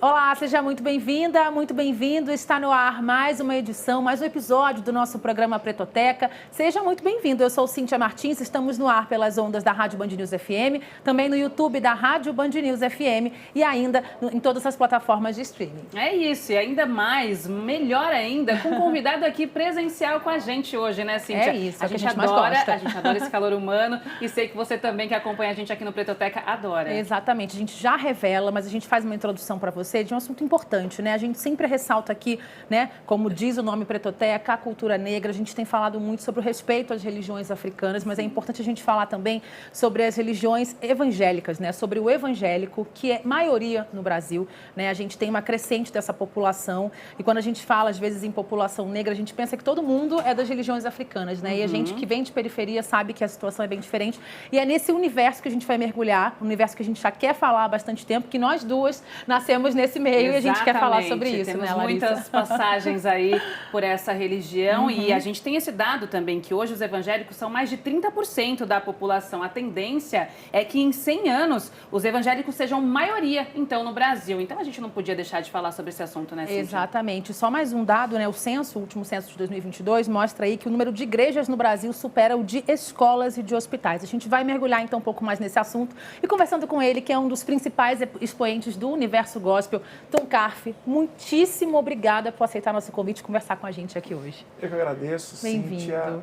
Olá, seja muito bem-vinda, muito bem-vindo. Está no ar mais uma edição, mais um episódio do nosso programa Pretoteca. Seja muito bem-vindo. Eu sou Cíntia Martins, estamos no ar pelas ondas da Rádio Band News FM, também no YouTube da Rádio Band News FM e ainda em todas as plataformas de streaming. É isso, e ainda mais, melhor ainda, com um convidado aqui presencial com a gente hoje, né, Cíntia? É isso, a gente adora, a gente adora esse calor humano e sei que você também que acompanha a gente aqui no Pretoteca adora. Exatamente, a gente já revela, mas a gente faz uma introdução para você de um assunto importante, né? A gente sempre ressalta aqui, né, como diz o nome Pretoteca, a cultura negra. A gente tem falado muito sobre o respeito às religiões africanas, mas é importante a gente falar também sobre as religiões evangélicas, né? Sobre o evangélico, que é maioria no Brasil, né? A gente tem uma crescente dessa população e quando a gente fala, às vezes, em população negra, a gente pensa que todo mundo é das religiões africanas, né? E a gente que vem de periferia sabe que a situação é bem diferente e é nesse universo que a gente vai mergulhar, um universo que a gente já quer falar há bastante tempo, que nós duas nascemos nesse meio. E a gente quer falar sobre isso, temos né, Larissa? muitas passagens aí por essa religião e a gente tem esse dado também que hoje os evangélicos são mais de 30% da população. A tendência é que em 100 anos os evangélicos sejam maioria, então, no Brasil. Então a gente não podia deixar de falar sobre esse assunto, né, Cíntia? Exatamente. Só mais um dado, né? O último censo de 2022 mostra aí que o número de igrejas no Brasil supera o de escolas e de hospitais. A gente vai mergulhar então um pouco mais nesse assunto e conversando com ele, que é um dos principais expoentes do universo gospel, Tom Carfe, muitíssimo obrigada por aceitar nosso convite e conversar com a gente aqui hoje. Eu que agradeço, Cíntia.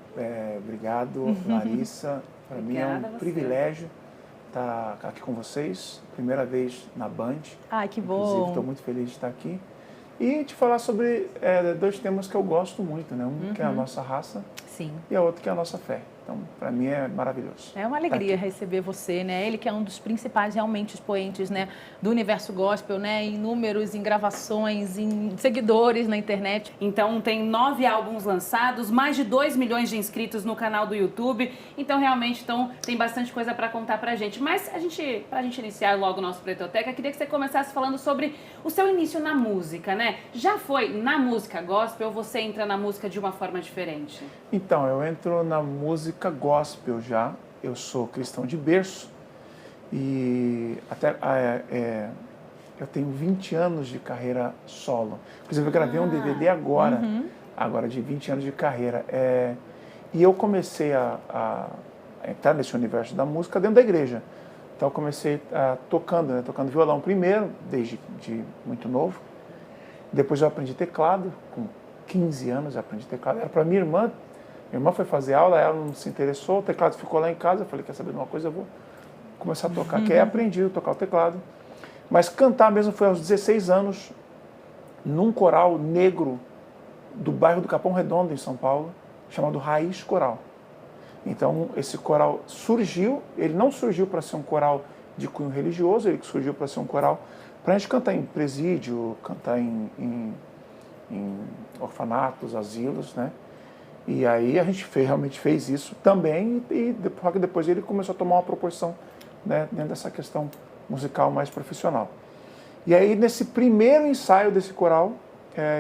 Obrigado, Larissa. Para mim é um privilégio estar aqui com vocês. Primeira vez na Band. Ai, que bom. Inclusive, estou muito feliz de estar aqui. E te falar sobre dois temas que eu gosto muito, né? Um que é a nossa raça. Sim. E a outra que é a nossa fé. Então, para mim é maravilhoso. É uma alegria receber você, né? Ele que é um dos principais realmente expoentes, né, do universo gospel, né? Em números, em gravações, em seguidores na internet. Então tem 9 álbuns lançados, mais de 2 milhões de inscritos no canal do YouTube. Então realmente tem bastante coisa para contar pra gente. Mas pra gente iniciar logo o nosso Pretoteca, queria que você começasse falando sobre o seu início na música, né? Já foi na música gospel ou você entra na música de uma forma diferente? Então, eu entro na música gospel já. Eu sou cristão de berço e até eu tenho 20 anos de carreira solo. Inclusive, eu gravei um DVD agora de 20 anos de carreira. E eu comecei a entrar nesse universo da música dentro da igreja. Então, eu comecei tocando violão primeiro, desde muito novo. Depois eu aprendi teclado, com 15 anos eu aprendi teclado. Era para minha irmã. Minha irmã foi fazer aula, ela não se interessou, o teclado ficou lá em casa, eu falei, quer saber de uma coisa, eu vou começar a tocar. Que aí aprendi a tocar o teclado. Mas cantar mesmo foi aos 16 anos, num coral negro do bairro do Capão Redondo, em São Paulo, chamado Raiz Coral. Então, esse coral surgiu, ele não surgiu para ser um coral de cunho religioso, ele surgiu para ser um coral para a gente cantar em presídio, cantar em orfanatos, asilos, né? E aí a gente realmente fez isso também e depois ele começou a tomar uma proporção, né, dentro dessa questão musical mais profissional. E aí nesse primeiro ensaio desse coral,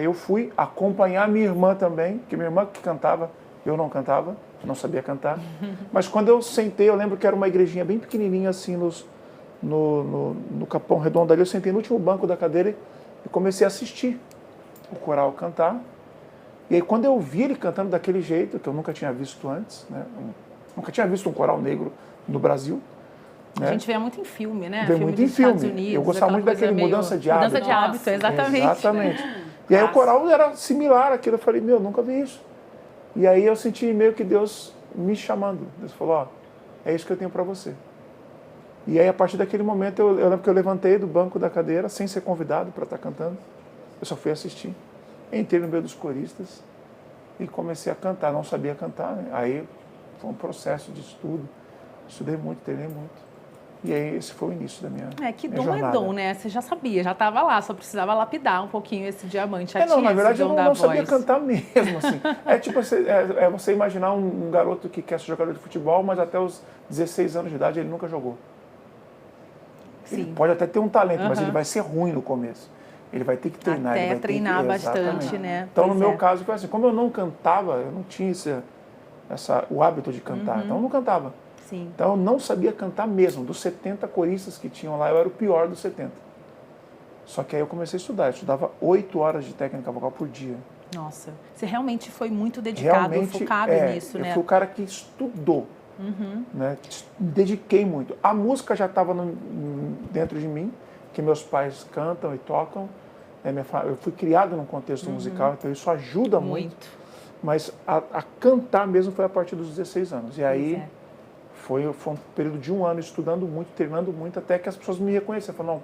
eu fui acompanhar minha irmã também, que minha irmã que cantava, eu não cantava, não sabia cantar. Mas quando eu sentei, eu lembro que era uma igrejinha bem pequenininha assim no Capão Redondo ali, eu sentei no último banco da cadeira e comecei a assistir o coral cantar. E aí, quando eu vi ele cantando daquele jeito, que eu nunca tinha visto antes, né? Nunca tinha visto um coral negro no Brasil. Né? A gente vê muito em filme, né? Vê muito em filme. Unidos, eu gostava muito daquele Mudança de Hábito. Mudança de Hábito, exatamente. Exatamente. E aí o coral era similar àquilo. Eu falei, nunca vi isso. E aí eu senti meio que Deus me chamando. Deus falou, é isso que eu tenho para você. E aí, a partir daquele momento, eu lembro que eu levantei do banco da cadeira, sem ser convidado para estar cantando. Eu só fui assistir. Entrei no meio dos coristas e comecei a cantar. Não sabia cantar, né? Aí foi um processo de estudo. Estudei muito, treinei muito. E aí esse foi o início da minha que minha dom jornada. É dom, né? Você já sabia, já estava lá, só precisava lapidar um pouquinho esse diamante. Não, na verdade eu não sabia cantar mesmo, assim. Tipo, você imaginar um garoto que quer ser jogador de futebol, mas até os 16 anos de idade ele nunca jogou. Sim. Ele pode até ter um talento, mas ele vai ser ruim no começo. Ele vai ter que treinar. Até ele vai treinar ter que... bastante, né? Então, no meu caso, foi assim, como eu não cantava, eu não tinha o hábito de cantar, então eu não cantava. Sim. Então, eu não sabia cantar mesmo. Dos 70 coristas que tinham lá, eu era o pior dos 70. Só que aí eu comecei a estudar. Eu estudava 8 horas de técnica vocal por dia. Nossa, você realmente foi muito dedicado, focado nisso, né? Eu fui o cara que estudou, né? Me dediquei muito. A música já estava dentro de mim, que meus pais cantam e tocam. Eu fui criado num contexto musical, então isso ajuda muito. Mas a cantar mesmo foi a partir dos 16 anos. E aí foi um período de 1 ano estudando muito, treinando muito, até que as pessoas me reconheceram. Falaram, não,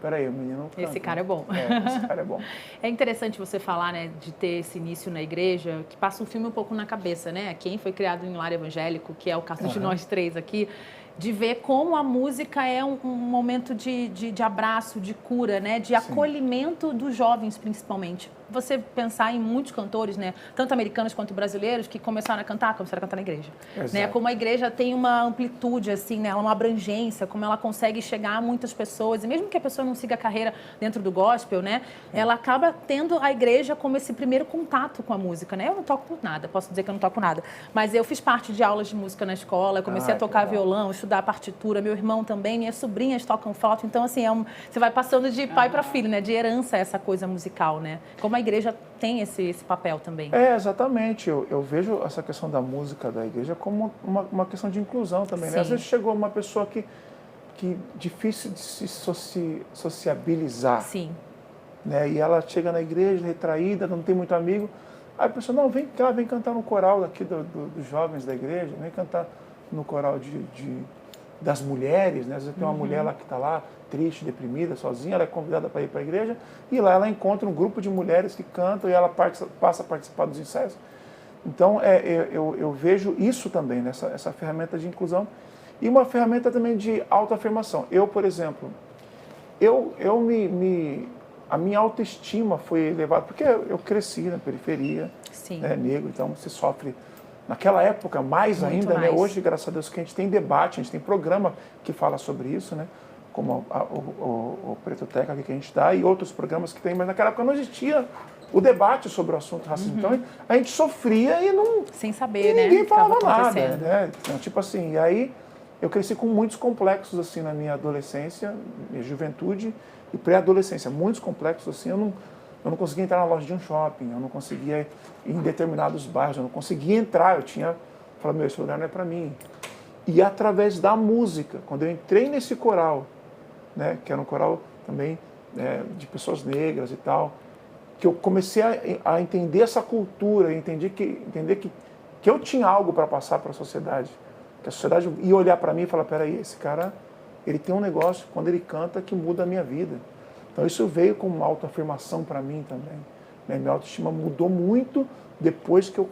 peraí, o menino canta. Esse cara é bom. Esse cara é bom. É interessante você falar, né, de ter esse início na igreja, que passa um filme um pouco na cabeça, né? Quem foi criado em lar evangélico, que é o caso de nós três aqui, de ver como a música é um momento de abraço, de cura, né? De acolhimento dos jovens, principalmente. Você pensar em muitos cantores, né? Tanto americanos quanto brasileiros, que começaram a cantar na igreja. Né? Como a igreja tem uma amplitude, assim, né? Uma abrangência, como ela consegue chegar a muitas pessoas. E mesmo que a pessoa não siga a carreira dentro do gospel, né? Ela acaba tendo a igreja como esse primeiro contato com a música, né? Eu não toco nada, posso dizer que eu não toco nada. Mas eu fiz parte de aulas de música na escola, eu comecei a tocar violão, estudar a partitura, meu irmão também, minhas sobrinhas tocam flauta. Então, assim, você vai passando de pai para filho, né? De herança essa coisa musical, né? Como a igreja tem esse papel também. Exatamente. Eu vejo essa questão da música da igreja como uma questão de inclusão também, né? Às vezes chegou uma pessoa que difícil de se sociabilizar. Sim. Né? E ela chega na igreja retraída, não tem muito amigo. Aí a pessoa, não, vem cá, vem cantar no coral aqui dos jovens da igreja, vem cantar no coral das mulheres, né? Às vezes tem uma mulher lá que está lá, triste, deprimida, sozinha, ela é convidada para ir para a igreja, e lá ela encontra um grupo de mulheres que cantam e ela passa a participar dos ensaios. Então, eu vejo isso também, né? essa ferramenta de inclusão, e uma ferramenta também de autoafirmação. Eu, por exemplo, a minha autoestima foi elevada, porque eu cresci na periferia, né, negro, então você sofre. Naquela época, mais muito ainda, mais. Né? Hoje, graças a Deus, que a gente tem debate, a gente tem programa que fala sobre isso, né? Como o Pretoteca que a gente dá e outros programas que tem, mas naquela época não existia o debate sobre o assunto racismo. Então, a gente sofria e não... Sem saber, ninguém né? falava nada, né? Então, tipo assim, e aí eu cresci com muitos complexos, assim, na minha adolescência, minha juventude e pré-adolescência. Muitos complexos, assim, eu não conseguia entrar na loja de um shopping, eu não conseguia ir em determinados bairros, eu não conseguia entrar, falei, esse lugar não é para mim. E através da música, quando eu entrei nesse coral, né, que era um coral também de pessoas negras e tal, que eu comecei a entender essa cultura, entender que eu tinha algo para passar para a sociedade, que a sociedade ia olhar para mim e falar, peraí, esse cara, ele tem um negócio, quando ele canta, que muda a minha vida. Então isso veio como uma autoafirmação para mim também. Né? Minha autoestima mudou muito depois que eu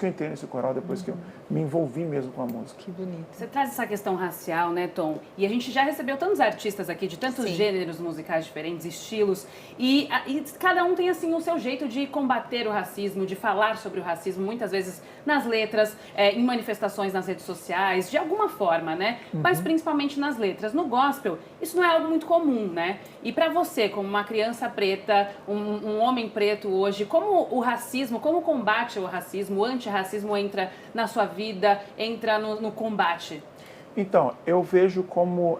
entrei nesse coral, depois que eu me envolvi mesmo com a música. Que bonito. Você traz essa questão racial, né, Tom? E a gente já recebeu tantos artistas aqui, de tantos gêneros musicais diferentes, estilos, e cada um tem, assim, o seu jeito de combater o racismo, de falar sobre o racismo, muitas vezes nas letras, em manifestações nas redes sociais, de alguma forma, né? Mas principalmente nas letras. No gospel, isso não é algo muito comum, né? E para você, como uma criança preta, um homem preto hoje, como o racismo, como combate o racismo, o antirracismo entra na sua vida, entra no combate? Então, eu vejo como,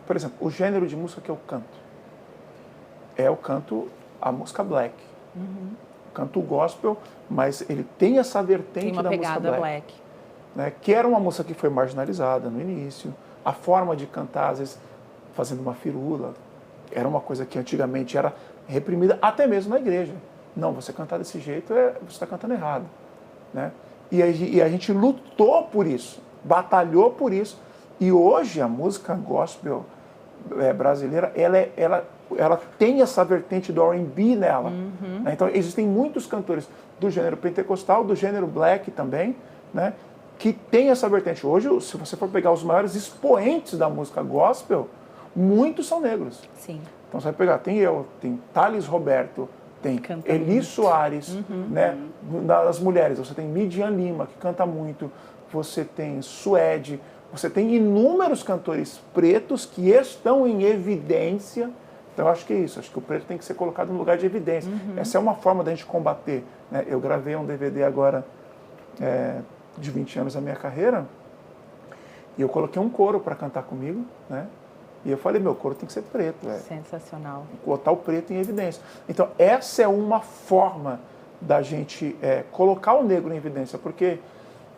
por exemplo, o gênero de música que eu canto. Eu canto a música black. Eu canto o gospel, mas ele tem essa vertente da música black. Né, que era uma música que foi marginalizada no início. A forma de cantar, às vezes, fazendo uma firula, era uma coisa que antigamente era reprimida, até mesmo na igreja. Não, você cantar desse jeito, você está cantando errado. Né? E a gente lutou por isso, batalhou por isso. E hoje a música gospel brasileira, ela tem essa vertente do R&B nela. Né? Então existem muitos cantores do gênero pentecostal, do gênero black também, né? Que tem essa vertente. Hoje, se você for pegar os maiores expoentes da música gospel, muitos são negros. Sim. Então você vai pegar, tem Thales Roberto, tem Canta Eli muito. Soares, né? Das mulheres, você tem Midian Lima, que canta muito, você tem Suede, você tem inúmeros cantores pretos que estão em evidência. Então eu acho que é isso, acho que o preto tem que ser colocado no lugar de evidência. Essa é uma forma da gente combater. Né? Eu gravei um DVD agora de 20 anos da minha carreira, e eu coloquei um coro para cantar comigo, né? E eu falei, meu coro tem que ser preto, Sensacional. botar o preto em evidência. Então, essa é uma forma da gente colocar o negro em evidência, porque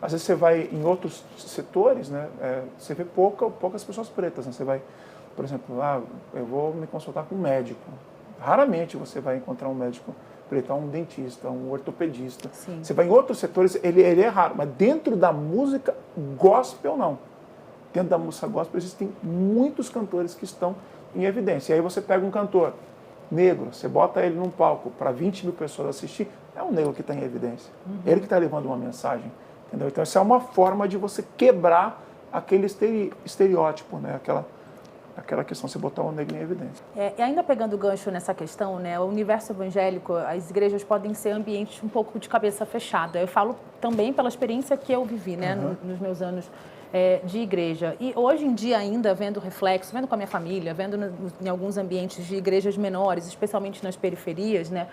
às vezes você vai em outros setores, né, você vê poucas pessoas pretas. Né? Você vai, por exemplo, eu vou me consultar com um médico. Raramente você vai encontrar um médico preto, um dentista, um ortopedista. Sim. Você vai em outros setores, ele é raro, mas dentro da música gospel, não. Dentro da música gospel existem muitos cantores que estão em evidência. E aí você pega um cantor negro, você bota ele num palco para 20 mil pessoas assistir, é um negro que está em evidência. Ele que está levando uma mensagem. Entendeu? Então, essa é uma forma de você quebrar aquele estereótipo, né? Aquela questão, você botar o negro em evidência. E ainda pegando o gancho nessa questão, né, o universo evangélico, as igrejas podem ser ambientes um pouco de cabeça fechada. Eu falo também pela experiência que eu vivi, né, nos meus anos de igreja. E hoje em dia ainda, vendo reflexo, vendo com a minha família, vendo em alguns ambientes de igrejas menores, especialmente nas periferias, né,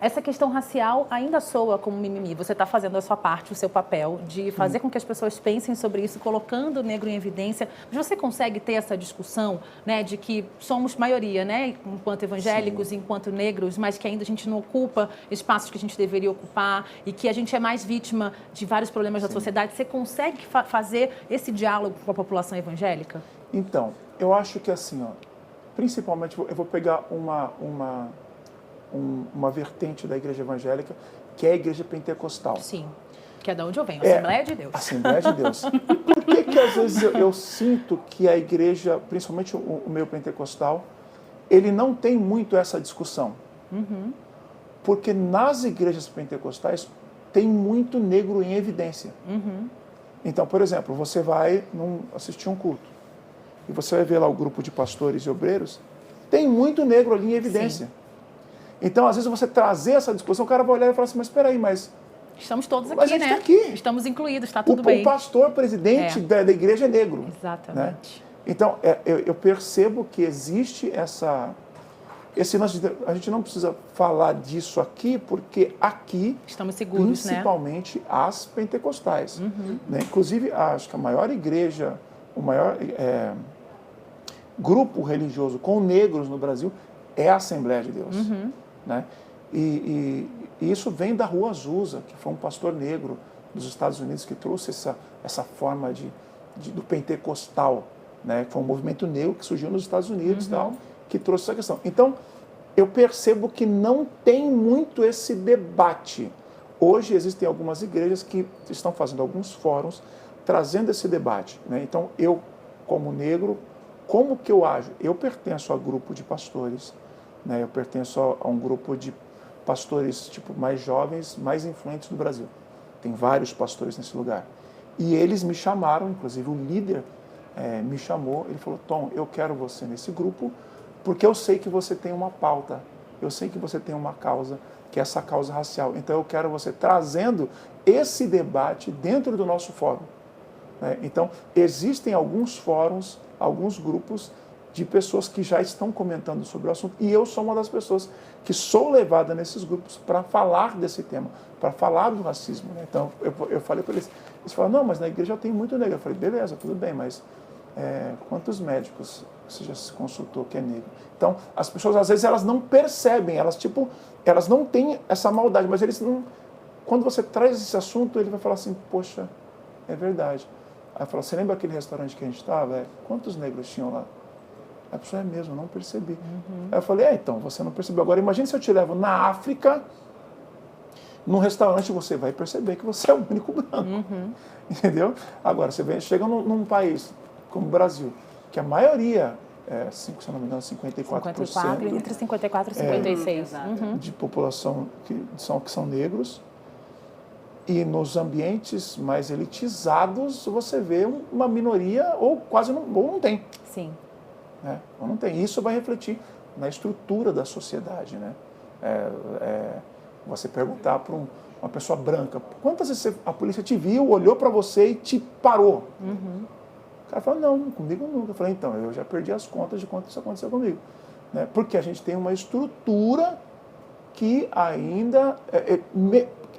essa questão racial ainda soa como mimimi. Você está fazendo a sua parte, o seu papel, de fazer com que as pessoas pensem sobre isso, colocando o negro em evidência. Mas você consegue ter essa discussão, né, de que somos maioria, né, enquanto evangélicos, enquanto negros, mas que ainda a gente não ocupa espaços que a gente deveria ocupar e que a gente é mais vítima de vários problemas da sociedade. Você consegue fazer esse diálogo com a população evangélica? Então, eu acho que assim, principalmente, eu vou pegar uma vertente da igreja evangélica, que é a igreja pentecostal. Sim, que é de onde eu venho, Assembleia de Deus. Assembleia de Deus. Por que às vezes eu sinto que a igreja, principalmente o meio pentecostal, ele não tem muito essa discussão? Porque nas igrejas pentecostais tem muito negro em evidência. Então, por exemplo, você vai assistir um culto e você vai ver lá o grupo de pastores e obreiros, tem muito negro ali em evidência. Sim. Então, às vezes, você trazer essa discussão, o cara vai olhar e falar assim, mas espera aí, mas... Estamos todos aqui, mas a gente né? Está aqui. Estamos incluídos, está tudo bem. O pastor, presidente da igreja é negro. Exatamente. Né? Então, eu percebo que existe a gente não precisa falar disso aqui, porque aqui, estamos seguros, principalmente as pentecostais. Né? Inclusive, acho que a maior igreja, o maior grupo religioso com negros no Brasil é a Assembleia de Deus. Né? E isso vem da Rua Azusa, que foi um pastor negro dos Estados Unidos que trouxe essa forma do pentecostal, né? Foi um movimento negro que surgiu nos Estados Unidos, tal, que trouxe essa questão. Então, eu percebo que não tem muito esse debate. Hoje existem algumas igrejas que estão fazendo alguns fóruns trazendo esse debate. Né? Então, eu, como negro, como que eu ajo? Eu pertenço a grupo de pastores, né? Eu pertenço a um grupo de pastores mais jovens, mais influentes do Brasil. Tem vários pastores nesse lugar. E eles me chamaram, inclusive o líder me chamou, ele falou, Tom, eu quero você nesse grupo, porque eu sei que você tem uma pauta, eu sei que você tem uma causa, que é essa causa racial. Então eu quero você trazendo esse debate dentro do nosso fórum. Né? Então, existem alguns fóruns, alguns grupos de pessoas que já estão comentando sobre o assunto, e eu sou uma das pessoas que sou levada nesses grupos para falar desse tema, para falar do racismo. Né? Então, eu falei para eles falaram, não, mas na igreja tem muito negro. Eu falei, beleza, tudo bem, mas quantos médicos você já se consultou que é negro? Então, as pessoas, às vezes, elas não percebem, elas não têm essa maldade, mas eles não... Quando você traz esse assunto, ele vai falar assim, poxa, é verdade. Aí eu falo, você lembra aquele restaurante que a gente estava? Quantos negros tinham lá? A pessoa, é mesmo, não percebi. Aí eu falei, então, você não percebeu. Agora, imagine se eu te levo na África, num restaurante, você vai perceber que você é o único branco. Entendeu? Agora, você chega num país como o Brasil, que a maioria, se não me engano, 54%. Entre 54 e 56. De população que são negros. E nos ambientes mais elitizados, você vê uma minoria, ou quase não tem. Sim. Né? Ou não tem. Isso vai refletir na estrutura da sociedade. Né? Você perguntar para uma pessoa branca, quantas vezes a polícia te viu, olhou para você e te parou? O cara fala, não, comigo nunca. Eu falei, então, eu já perdi as contas de quanto isso aconteceu comigo. Né? Porque a gente tem uma estrutura que ainda,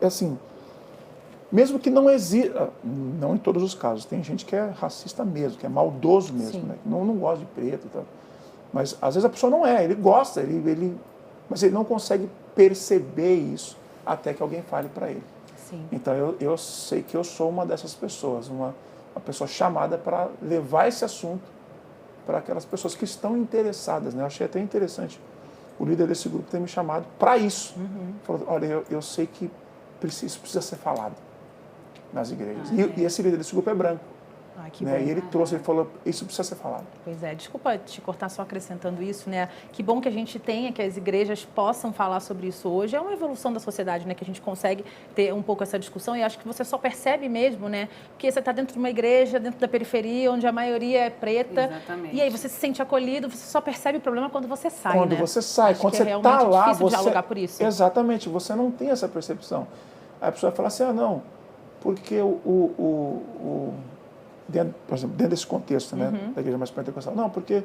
assim, Mesmo que não exista, não em todos os casos, tem gente que é racista mesmo, que é maldoso mesmo, né? Que não gosta de preto e tal. Mas às vezes a pessoa não é, ele gosta, mas ele não consegue perceber isso até que alguém fale para ele. Sim. Então eu sei que eu sou uma dessas pessoas, uma pessoa chamada para levar esse assunto para aquelas pessoas que estão interessadas, né? Eu achei até interessante o líder desse grupo ter me chamado para isso. Falou, olha, eu sei que isso precisa ser falado nas igrejas. E esse líder desse grupo é branco. Que Né? bom. E ele falou, isso precisa ser falado. Pois é, desculpa te cortar só acrescentando isso, né? Que bom que a gente tenha, que as igrejas possam falar sobre isso hoje. É uma evolução da sociedade, né? Que a gente consegue ter um pouco essa discussão e acho que você só percebe mesmo, né? Porque você está dentro de uma igreja, dentro da periferia, onde a maioria é preta. Exatamente. E aí você se sente acolhido, você só percebe o problema quando você sai, Quando né? você sai, acho quando que você está lá, difícil você... dialogar por isso. Exatamente, você não tem essa percepção. Aí a pessoa fala assim, não, porque por exemplo, dentro desse contexto, né, da igreja mais pentecostal, não, porque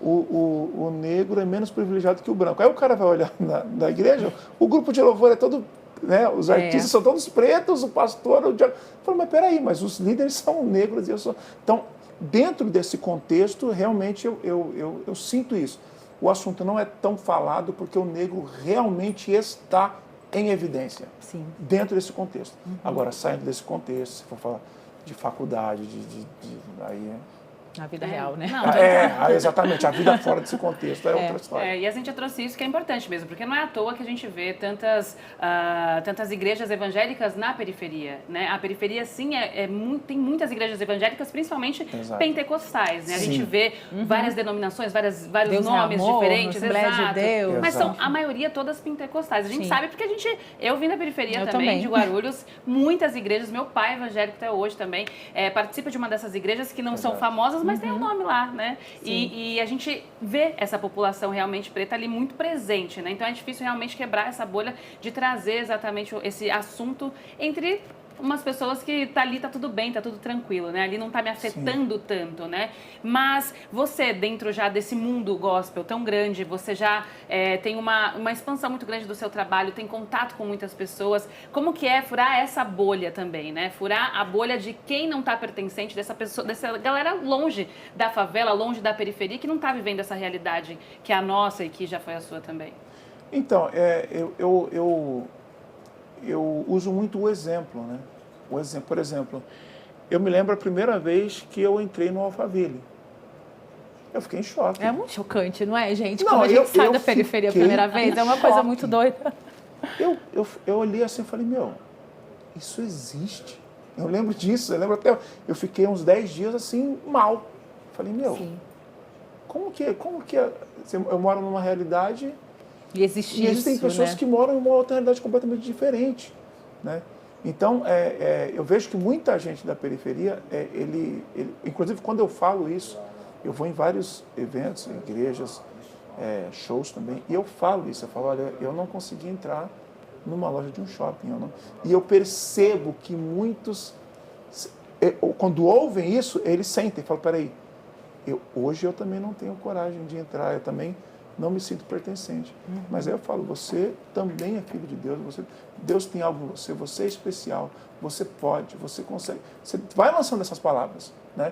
o negro é menos privilegiado que o branco. Aí o cara vai olhar na igreja, o grupo de louvor é todo, né, os artistas são todos pretos, o pastor, o diácono. Eu falo, mas peraí, mas os líderes são negros e eu sou... Então, dentro desse contexto, realmente eu sinto isso. O assunto não é tão falado porque o negro realmente está em evidência. Sim. Dentro desse contexto. Agora, saindo desse contexto, se for falar de faculdade, aí Na vida real, né? Não, exatamente. A vida fora desse contexto é outra história. E a gente já trouxe isso que é importante mesmo, porque não é à toa que a gente vê tantas igrejas evangélicas na periferia, né? A periferia, sim, tem muitas igrejas evangélicas, principalmente pentecostais, né? A gente vê várias denominações, vários Deus nomes é amor, diferentes, Assembleia de Deus. Mas são a maioria todas pentecostais. A gente sabe porque eu vim da periferia também, de Guarulhos, muitas igrejas, meu pai é evangélico até hoje também, participa de uma dessas igrejas que não são famosas, mas tem um nome lá, né? E a gente vê essa população realmente preta ali muito presente, né? Então é difícil realmente quebrar essa bolha de trazer exatamente esse assunto entre umas pessoas que tá ali, tá tudo bem, tá tudo tranquilo, né? Ali não tá me afetando tanto, né? Mas você, dentro já desse mundo gospel tão grande, você já tem uma expansão muito grande do seu trabalho, tem contato com muitas pessoas. Como que é furar essa bolha também, né? Furar a bolha de quem não tá pertencente, dessa galera longe da favela, longe da periferia, que não tá vivendo essa realidade que é a nossa e que já foi a sua também. Então, eu uso muito o exemplo, né? Por exemplo, eu me lembro a primeira vez que eu entrei no Alphaville. Eu fiquei em choque. É muito chocante, não é, gente? Não, Quando a gente sai da periferia a primeira vez, é uma coisa muito doida. Eu olhei assim e falei, isso existe. Eu lembro disso, eu fiquei uns 10 dias assim, mal. Falei, como que eu moro numa realidade... E existem pessoas que moram em uma outra realidade completamente diferente, né? Então, eu vejo que muita gente da periferia, inclusive quando eu falo isso, eu vou em vários eventos, igrejas, shows também, e eu falo isso, eu falo, olha, eu não consegui entrar numa loja de um shopping, e eu percebo que muitos, quando ouvem isso, eles sentem, falam, peraí, hoje eu também não tenho coragem de entrar, eu também não me sinto pertencente. Mas aí eu falo, você também é filho de Deus, Deus tem algo em você, você é especial, você pode, você consegue. Você vai lançando essas palavras, né?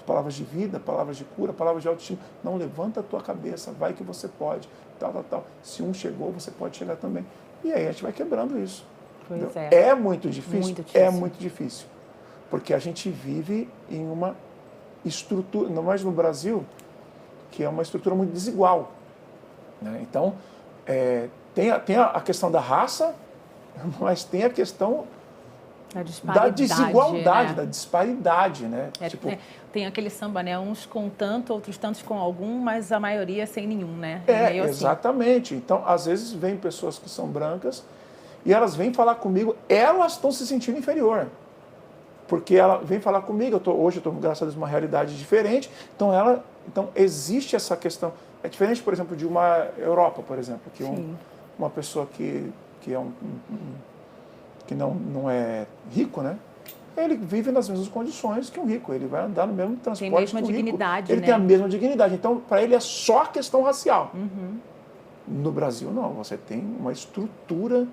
Palavras de vida, palavras de cura, palavras de autoestima. Não, levanta a tua cabeça, vai que você pode, tal. Se um chegou, você pode chegar também. E aí a gente vai quebrando isso. Pois é muito difícil? Muito difícil. É muito difícil. Porque a gente vive em uma estrutura, não mais no Brasil, que é uma estrutura muito desigual. Né? Então, tem a questão da raça, mas tem a questão da desigualdade, da disparidade. Né? Tem aquele samba, né? Uns com tanto, outros tantos com algum, mas a maioria sem nenhum, né? Exatamente. Assim. Então, às vezes, vem pessoas que são brancas e elas vêm falar comigo, elas estão se sentindo inferior. Porque ela vem falar comigo, hoje eu estou, graças a Deus, numa realidade diferente, então existe essa questão. É diferente, por exemplo, de uma Europa, por exemplo, que uma pessoa que não é rico, né? Ele vive nas mesmas condições que um rico, ele vai andar no mesmo transporte tem a mesma que um rico. Dignidade, ele tem a mesma dignidade. Então, para ele é só questão racial. No Brasil, não. Você tem uma estrutura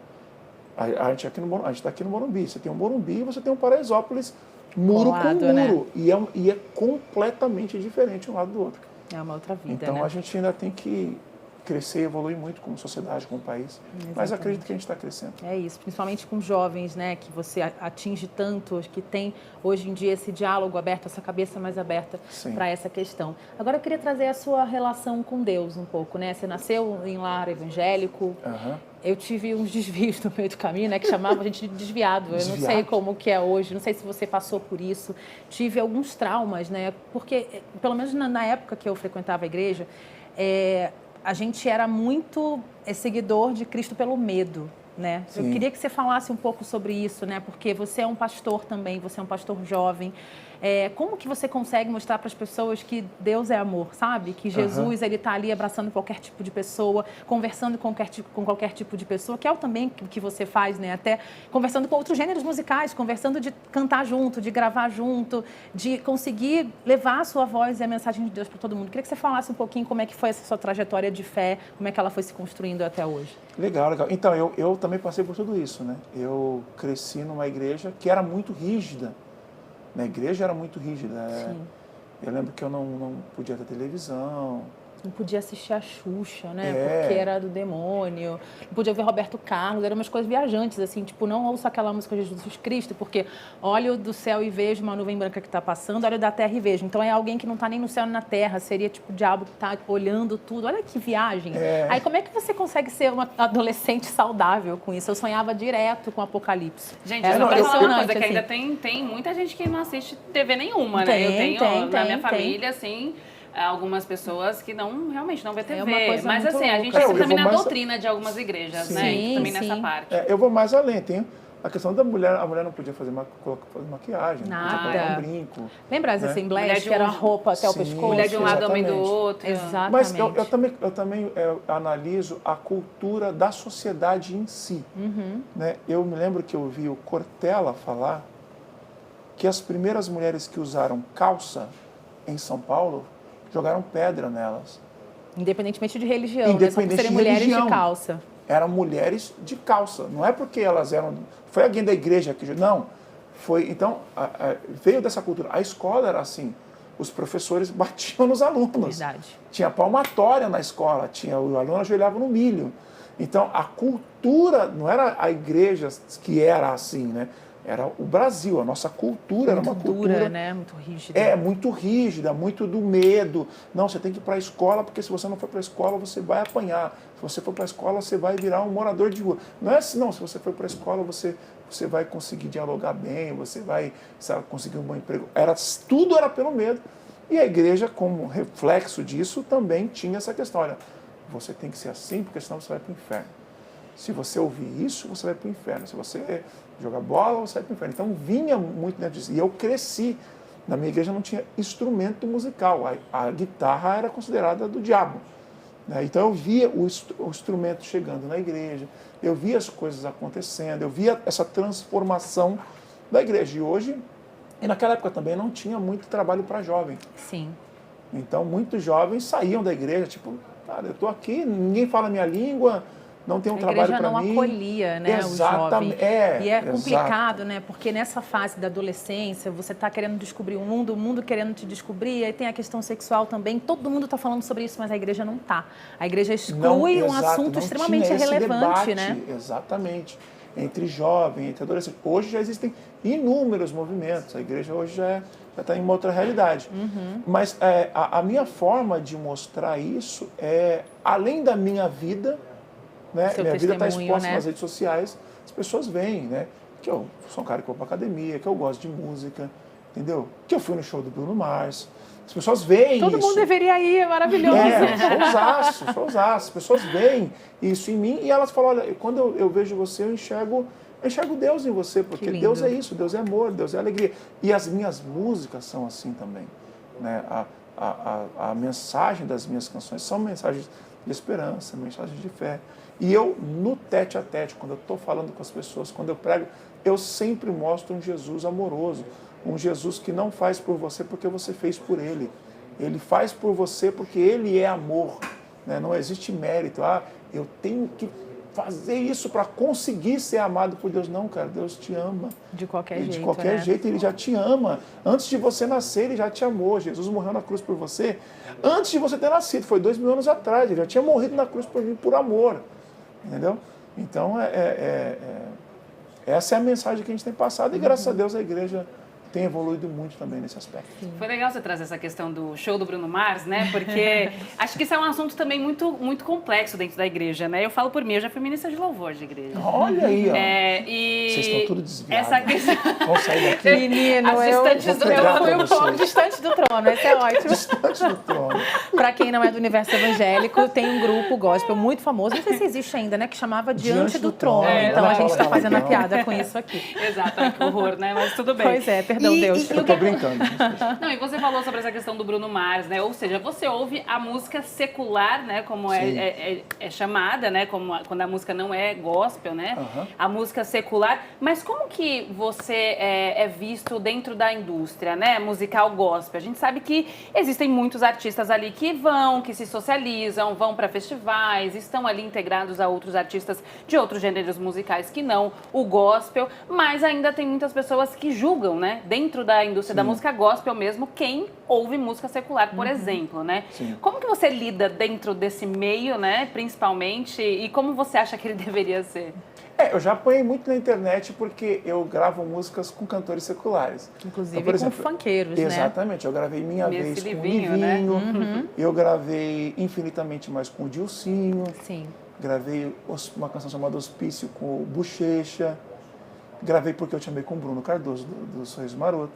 A gente está aqui no Morumbi. Você tem um Morumbi e você tem um Paraisópolis muro com muro. Né? E é completamente diferente um lado do outro. É uma outra vida, Então né? a gente ainda tem que crescer e evoluir muito como sociedade, como país. Exatamente. Mas acredito que a gente está crescendo. É isso, principalmente com jovens, né, que você atinge tanto, que tem hoje em dia esse diálogo aberto, essa cabeça mais aberta para essa questão. Agora eu queria trazer a sua relação com Deus um pouco, né? Você nasceu em lar evangélico. Eu tive uns desvios no meio do caminho, né, que chamava a gente de desviado. Eu não sei como que é hoje, não sei se você passou por isso. Tive alguns traumas, né? Porque, pelo menos na época que eu frequentava a igreja, a gente era muito seguidor de Cristo pelo medo, né? Sim. Eu queria que você falasse um pouco sobre isso, né? Porque você é um pastor também, você é um pastor jovem. Como que você consegue mostrar para as pessoas que Deus é amor, sabe? Que Jesus, ele está ali abraçando qualquer tipo de pessoa, conversando com qualquer tipo de pessoa, que é o também que você faz, né? Até conversando com outros gêneros musicais, conversando de cantar junto, de gravar junto, de conseguir levar a sua voz e a mensagem de Deus para todo mundo. Queria que você falasse um pouquinho como é que foi essa sua trajetória de fé, como é que ela foi se construindo até hoje. Legal, legal. Então, eu também passei por tudo isso, né? Eu cresci numa igreja que era muito rígida. A igreja era muito rígida. Eu lembro que eu não podia ter televisão. Não podia assistir a Xuxa, né? Porque era do demônio. Não podia ver Roberto Carlos. Eram umas coisas viajantes, assim. Tipo, não ouço aquela música de Jesus Cristo, porque olho do céu e vejo uma nuvem branca que está passando, olho da terra e vejo. Então, é alguém que não está nem no céu nem na terra. Seria, tipo, o diabo que está olhando tudo. Olha que viagem. Aí, como é que você consegue ser uma adolescente saudável com isso? Eu sonhava direto com o Apocalipse. Gente, eu não falar uma coisa, que ainda tem muita gente que não assiste TV nenhuma, né? Eu tenho na minha família, assim... algumas pessoas que realmente não vê TV. Mas assim, a gente entra também na doutrina de algumas igrejas, né? Também nessa parte. Eu vou mais além, tem a questão da mulher, a mulher não podia fazer maquiagem, não podia colocar um brinco. Lembra as assembleias que era roupa até o pescoço? Mulher de um lado, homem do outro. Exatamente. Mas eu também analiso a cultura da sociedade em si. Né? Eu me lembro que eu vi o Cortella falar que as primeiras mulheres que usaram calça em São Paulo jogaram pedra nelas. Independentemente de religião, independente né? Só por serem mulheres de calça. Eram mulheres de calça. Não é porque elas eram... Foi alguém da igreja que... Não. Foi, então, veio dessa cultura. A escola era assim. Os professores batiam nos alunos. Verdade. Tinha palmatória na escola. O aluno ajoelhava no milho. Então, a cultura... Não era a igreja que era assim, né? Era o Brasil, a nossa cultura era uma cultura... dura, né? Muito rígida. Muito rígida, muito do medo. Não, você tem que ir para a escola, porque se você não for para a escola, você vai apanhar. Se você for para a escola, você vai virar um morador de rua. Não é assim, não. Se você for para a escola, você vai conseguir dialogar bem, você vai conseguir um bom emprego. Tudo era pelo medo. E a igreja, como reflexo disso, também tinha essa questão. Olha, você tem que ser assim, porque senão você vai para o inferno. Se você ouvir isso, você vai para o inferno. Se você jogar bola, você vai para o inferno. Então, vinha muito dentro disso. E eu cresci. Na minha igreja não tinha instrumento musical. A guitarra era considerada do diabo. Né? Então, eu via o instrumento chegando na igreja, eu via as coisas acontecendo, eu via essa transformação da igreja. E hoje, e naquela época também, não tinha muito trabalho para jovem. Sim. Então, muitos jovens saíam da igreja, tipo, cara, eu estou aqui, ninguém fala a minha língua, não tem um trabalho para mim. A igreja não acolhia, né, o jovem. E é complicado, né, porque nessa fase da adolescência, você está querendo descobrir o mundo querendo te descobrir, aí tem a questão sexual também, todo mundo está falando sobre isso, mas a igreja não está. A igreja exclui um assunto extremamente relevante, né? Exatamente. Entre jovem, entre adolescente. Hoje já existem inúmeros movimentos, a igreja hoje já está em uma outra realidade. Mas a minha forma de mostrar isso é, além da minha vida, né? Minha vida está exposta nas redes sociais, as pessoas veem, né? Que eu sou um cara que vou para academia, que eu gosto de música, entendeu? Que eu fui no show do Bruno Mars. As pessoas veem isso. Todo mundo deveria ir, é maravilhoso. Showzaço. As pessoas veem isso em mim e elas falam, olha, quando eu vejo você, eu enxergo Deus em você, porque Deus é isso, Deus é amor, Deus é alegria. E as minhas músicas são assim também. Né? A mensagem das minhas canções são mensagens de esperança, mensagens de fé. E eu, no tete a tete, quando eu estou falando com as pessoas, quando eu prego, eu sempre mostro um Jesus amoroso, um Jesus que não faz por você porque você fez por Ele. Ele faz por você porque Ele é amor. Né? Não existe mérito. Eu tenho que fazer isso para conseguir ser amado por Deus. Não, cara, Deus te ama. De qualquer jeito, De qualquer né? jeito, Ele já te ama. Antes de você nascer, Ele já te amou. Jesus morreu na cruz por você. Antes de você ter nascido, foi 2000 anos atrás. Ele já tinha morrido na cruz por mim, por amor. Entendeu? Então, essa é a mensagem que a gente tem passado. E graças a Deus a igreja tem evoluído muito também nesse aspecto. Foi legal você trazer essa questão do show do Bruno Mars, né? Porque acho que isso é um assunto também muito, muito complexo dentro da igreja, né? Eu falo por mim, eu já fui ministra de louvor de igreja. Olha aí, ó. E Vocês estão tudo desviados. essa questão... Vamos sair daqui. Menino, As eu distantes do fui trono. um pouco distante do trono, esse é ótimo. Distante do trono. Para quem não é do universo evangélico, tem um grupo gospel muito famoso, não sei se existe ainda, né? Que chamava Diante do Trono. Então a gente está fazendo a piada com isso aqui. Exato, ai, que horror, né? Mas tudo bem. Pois é, perdão, Deus. Eu tô brincando. Não, e você falou sobre essa questão do Bruno Mars, né? Ou seja, você ouve a música secular, né? Como é chamada, né? Quando a música não é gospel, né? A música secular. Mas como que você é visto dentro da indústria, né? Musical gospel? A gente sabe que existem muitos artistas ali que se socializam, vão para festivais, estão ali integrados a outros artistas de outros gêneros musicais que não o gospel, mas ainda tem muitas pessoas que julgam, né? Dentro da indústria da música gospel mesmo, quem ouve música secular, por exemplo, né? Sim. Como que você lida dentro desse meio, né? Principalmente, e como você acha que ele deveria ser? Eu já apanhei muito na internet porque eu gravo músicas com cantores seculares. Inclusive Então, por exemplo, com funkeiros, né? Exatamente. Eu gravei Minha Nesse Vez com o livinho, Livinho. né? Eu gravei Infinitamente Mais com o Dilcinho. Sim. Gravei uma canção chamada Hospício com o Bochecha. Gravei Porque Eu Te Amei com o Bruno Cardoso, do Sorriso Maroto.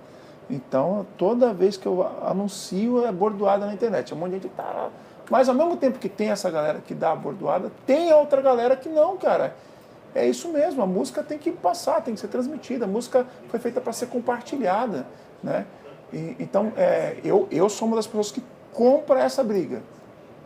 Então, toda vez que eu anuncio, é bordoada na internet. Um monte de gente tá... Mas, ao mesmo tempo que tem essa galera que dá a bordoada, tem a outra galera que não, cara. É isso mesmo, a música tem que passar, tem que ser transmitida. A música foi feita para ser compartilhada, né? Então, eu sou uma das pessoas que compra essa briga.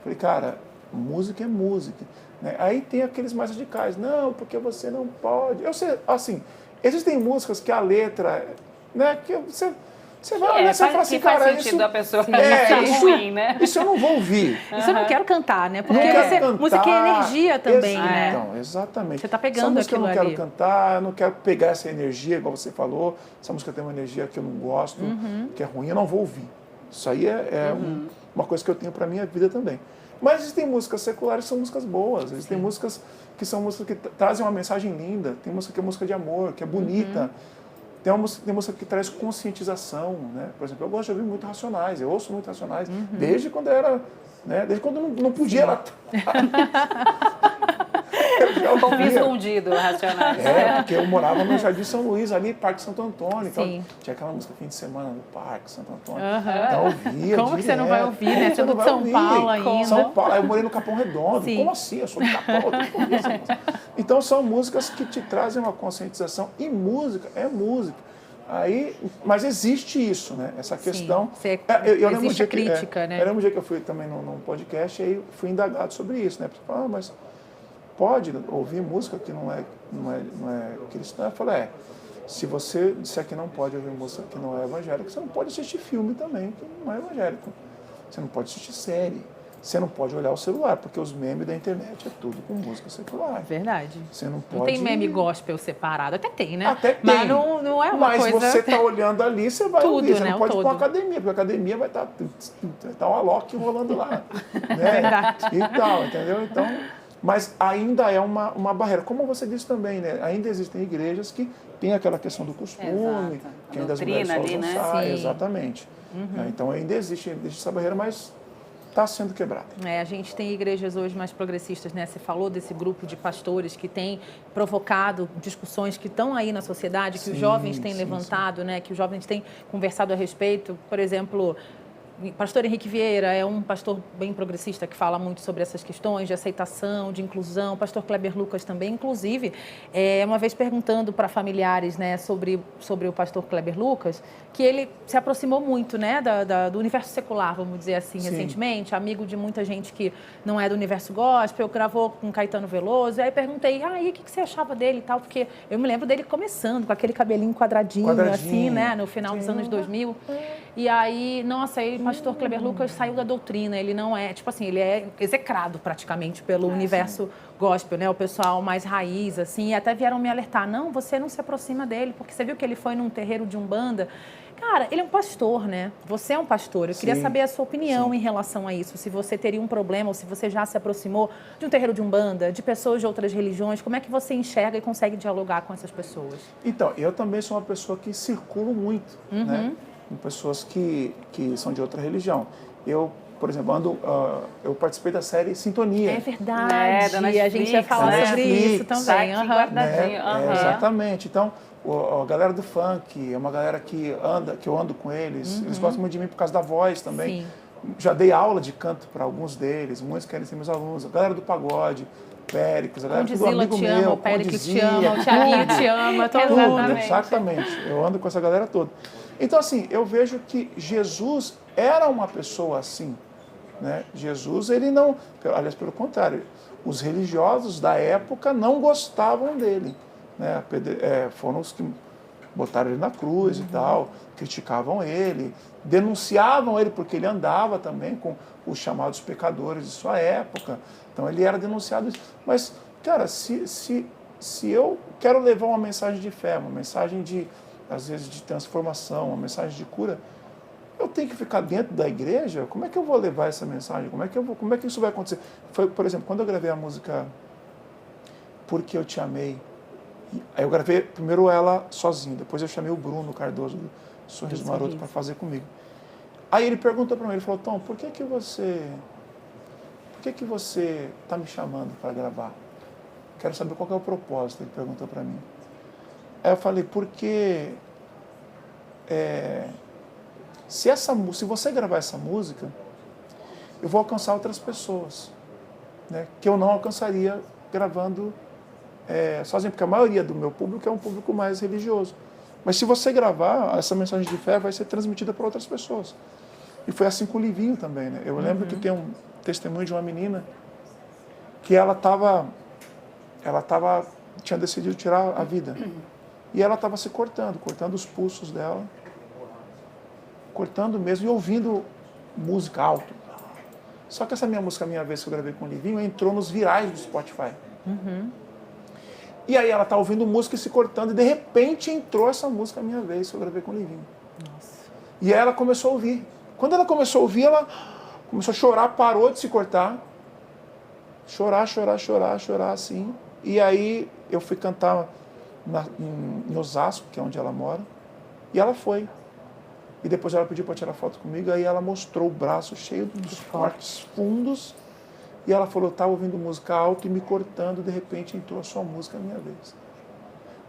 Falei, cara, música é música. Né? Aí tem aqueles mais radicais. Não, porque você não pode... Eu sei, assim, existem músicas que a letra... Né, que você vai olhar e fala assim, cara, faz sentido isso... a pessoa achar ruim, né? Isso eu não vou ouvir. Isso eu não quero cantar, né? Porque Cantar. música é energia também, né? Então, exatamente. Você tá pegando essa música aquilo eu não ali. quero cantar, eu não quero pegar essa energia, igual você falou. Essa música tem uma energia que eu não gosto, que é ruim, eu não vou ouvir. Isso aí uma coisa que eu tenho para minha vida também. Mas existem músicas seculares que são músicas boas. Existem músicas que são músicas que trazem uma mensagem linda. Tem música que é música de amor, que é bonita. Tem música que traz conscientização, né? Por exemplo, eu gosto de ouvir muito Racionais, eu ouço muito Racionais, desde quando eu era, né? Desde quando eu não podia era... Ouvi escondido, Racionais. Porque eu morava no Jardim São Luís, ali, Parque Santo Antônio. Então, Sim. tinha aquela música fim de semana no Parque Santo Antônio. Então eu ouvia Como que você não vai ouvir, né? Sendo de São Paulo ainda. São Paulo, aí eu morei no Capão Redondo. Sim. Como assim? Eu sou do Capão, eu tenho que ouvir essa música. Então são músicas que te trazem uma conscientização. E música é música. Mas existe isso, né? Essa questão... Existe a crítica, né? Eu lembro um dia que eu fui também num podcast e aí fui indagado sobre isso, né? Mas pode ouvir música que não é cristã? Eu falei, se você disser que não pode ouvir música que não é evangélica, você não pode assistir filme também que não é evangélico. Você não pode assistir série. Você não pode olhar o celular, porque os memes da internet é tudo com música secular. Verdade. Você não pode... Não tem meme gospel separado. Até tem, né? Até tem. Mas não é uma coisa... Mas você está olhando ali, você vai Tudo, ouvir. Você né? não pode ir todo. para uma academia, porque a academia vai estar um Alok rolando lá. Né? Verdade. E tal, entendeu? Então, mas ainda é uma barreira. Como você disse também, né? Ainda existem igrejas que têm aquela questão do costume, Exato. que ainda as mulheres só Ali, usam né? saia. Sim. Exatamente. Então ainda existe essa barreira, mas está sendo quebrada. A gente tem igrejas hoje mais progressistas, né? Você falou desse grupo de pastores que tem provocado discussões que estão aí na sociedade, que os jovens têm levantado, né? Que os jovens têm conversado a respeito. Por exemplo, pastor Henrique Vieira é um pastor bem progressista que fala muito sobre essas questões de aceitação, de inclusão. Pastor Kleber Lucas também, inclusive, uma vez perguntando para familiares, né, sobre o pastor Kleber Lucas, que ele se aproximou muito, né, do universo secular, vamos dizer assim, recentemente, amigo de muita gente que não é do universo gospel, gravou com Caetano Veloso. Aí perguntei, e o que você achava dele e tal? Porque eu me lembro dele começando com aquele cabelinho quadradinho. Assim, né, no final dos anos 2000. E aí, nossa, aí pastor Kleber Lucas saiu da doutrina, ele não é, tipo assim, ele é execrado praticamente pelo universo gospel, né? O pessoal mais raiz, assim, e até vieram me alertar, não, você não se aproxima dele, porque você viu que ele foi num terreiro de Umbanda. Cara, ele é um pastor, né? Você é um pastor. Eu queria saber a sua opinião em relação a isso. Se você teria um problema ou se você já se aproximou de um terreiro de Umbanda, de pessoas de outras religiões, como é que você enxerga e consegue dialogar com essas pessoas? Então, eu também sou uma pessoa que circulo muito, né? Com pessoas que são de outra religião. Eu, por exemplo, eu participei da série Sintonia. É verdade. Da Netflix, a gente ia falar sobre isso também. Tá aqui guardadinho. Exatamente. Então, a galera do funk é uma galera que eu ando com eles. Eles gostam muito de mim por causa da voz também. Sim. Já dei aula de canto para alguns deles, muitos querem ser meus alunos. A galera do pagode, Péricles, a galera do amigo te ama, meu, o Péricles te Condizia, ama, o Thiaguinho te ama, todo mundo. Exatamente. Eu ando com essa galera toda. Então, assim, eu vejo que Jesus era uma pessoa assim, né? Jesus, ele não... Aliás, pelo contrário, os religiosos da época não gostavam dele, né? Foram os que botaram ele na cruz e tal, criticavam ele, denunciavam ele porque ele andava também com os chamados pecadores de sua época. Então, ele era denunciado. Mas, cara, se eu quero levar uma mensagem de fé, uma mensagem de, às vezes, de transformação, uma mensagem de cura, eu tenho que ficar dentro da igreja? Como é que eu vou levar essa mensagem? Como é que isso vai acontecer? Foi, por exemplo, quando eu gravei a música Porque Eu Te Amei, aí eu gravei primeiro ela sozinho, depois eu chamei o Bruno Cardoso do Sorriso Maroto para fazer comigo. Aí ele perguntou para mim, ele falou, Tom, por que você está me chamando para gravar? Quero saber qual que é o propósito, ele perguntou para mim. Aí eu falei, porque se você gravar essa música, eu vou alcançar outras pessoas, né, que eu não alcançaria gravando sozinho, porque a maioria do meu público é um público mais religioso. Mas se você gravar, essa mensagem de fé vai ser transmitida para outras pessoas. E foi assim com o Livinho também, né? Eu lembro que tem um testemunho de uma menina que ela tinha decidido tirar a vida. E ela estava se cortando os pulsos dela, cortando mesmo e ouvindo música alto. Só que essa minha música, Minha Vez, que eu gravei com o Livinho, entrou nos virais do Spotify. E aí ela tá ouvindo música e se cortando, e de repente entrou essa música Minha Vez, que eu gravei com o Livinho. Nossa. E aí ela começou a ouvir. Quando ela começou a ouvir, ela começou a chorar, parou de se cortar. Chorar, assim. E aí eu fui cantar em Osasco, que é onde ela mora, e ela foi. E depois ela pediu para tirar foto comigo, aí ela mostrou o braço cheio dos cortes fundos, e ela falou, eu estava ouvindo música alta e me cortando, de repente entrou a sua música, Minha Vez.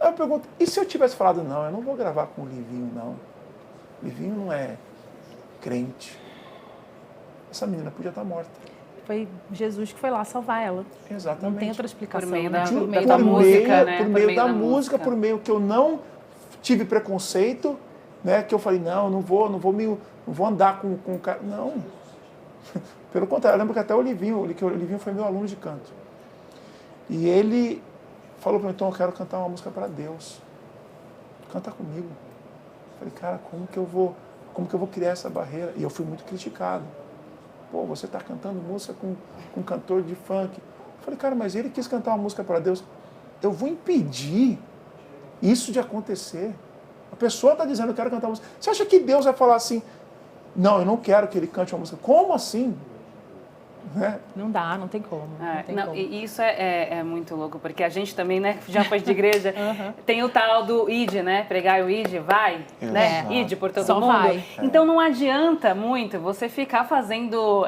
Aí eu pergunto, e se eu tivesse falado, não, eu não vou gravar com o Livinho, não. O Livinho não é crente. Essa menina podia estar morta. Foi Jesus que foi lá salvar ela. Exatamente. Não tem outra explicação. Por meio né? da música, né? Por meio da música, por meio que eu não tive preconceito, né? Que eu falei, não vou andar com o cara. Não. Pelo contrário, eu lembro que até o Livinho foi meu aluno de canto. E ele falou para mim, então eu quero cantar uma música para Deus. Canta comigo. Eu falei, cara, como que eu vou criar essa barreira? E eu fui muito criticado. Pô, você está cantando música com um cantor de funk. Eu falei, cara, mas ele quis cantar uma música para Deus. Eu vou impedir isso de acontecer. A pessoa está dizendo, eu quero cantar uma música. Você acha que Deus vai falar assim, não, eu não quero que ele cante uma música. Como assim? Né? Não dá, não tem como. E isso é muito louco, porque a gente também, né, já foi de igreja, tem o tal do id, né? Pregar o id, vai, né? Id por todo mundo. Vai. Então não adianta muito você ficar fazendo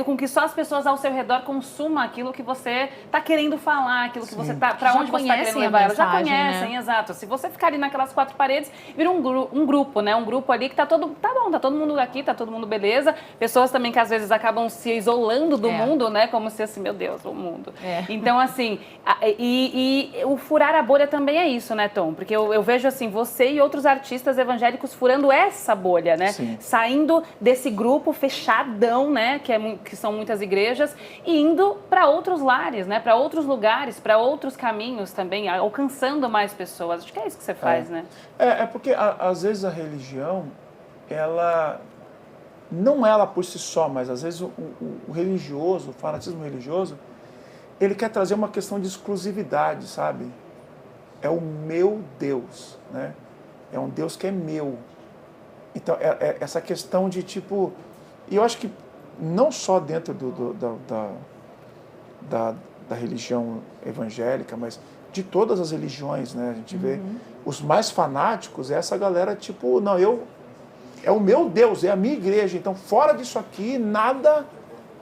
com que só as pessoas ao seu redor consumam aquilo que você está querendo falar, aquilo que você está, para onde você está querendo levar elas. Já conhecem, né? Exato. Se você ficar ali naquelas quatro paredes, vira um grupo, né? Um grupo ali que tá todo mundo aqui, tá todo mundo beleza. Pessoas também que às vezes acabam se isolando do mundo, né? Como se assim, meu Deus, o mundo. Então, assim, e o furar a bolha também é isso, né, Tom? Porque eu vejo assim, você e outros artistas evangélicos furando essa bolha, né? Sim. Saindo desse grupo fechadão, né? Que são muitas igrejas, e indo para outros lares, né? Para outros lugares, para outros caminhos também, alcançando mais pessoas. Acho que é isso que você faz, né? Porque às vezes a religião, ela não ela por si só, mas às vezes o religioso, o fanatismo religioso, ele quer trazer uma questão de exclusividade, sabe? É o meu Deus, né? É um Deus que é meu. Então, essa questão de tipo... E eu acho que não só dentro da religião evangélica, mas de todas as religiões, né? A gente vê os mais fanáticos, é essa galera tipo, não, é o meu Deus, é a minha igreja, então fora disso aqui, nada,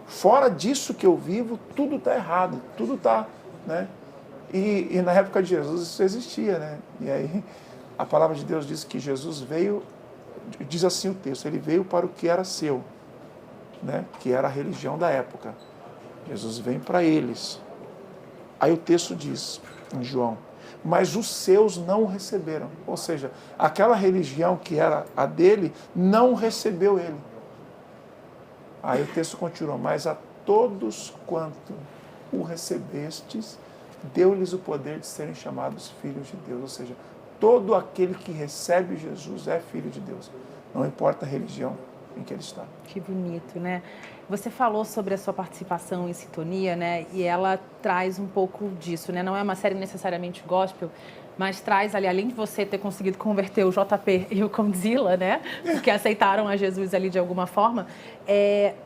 fora disso que eu vivo, tudo está errado, tudo está, né? E na época de Jesus isso existia, né? E aí a palavra de Deus diz que Jesus veio, diz assim o texto, ele veio para o que era seu, né? Que era a religião da época. Jesus vem para eles. Aí o texto diz, em João, mas os seus não o receberam. Ou seja, aquela religião que era a dele, não recebeu ele. Aí o texto continua, mas a todos quanto o recebestes, deu-lhes o poder de serem chamados filhos de Deus. Ou seja, todo aquele que recebe Jesus é filho de Deus. Não importa a religião em que ele está. Que bonito, né? Você falou sobre a sua participação em Sintonia, né? E ela traz um pouco disso, né? Não é uma série necessariamente gospel, mas traz ali, além de você ter conseguido converter o JP e o Condzilla, né? Que aceitaram a Jesus ali de alguma forma,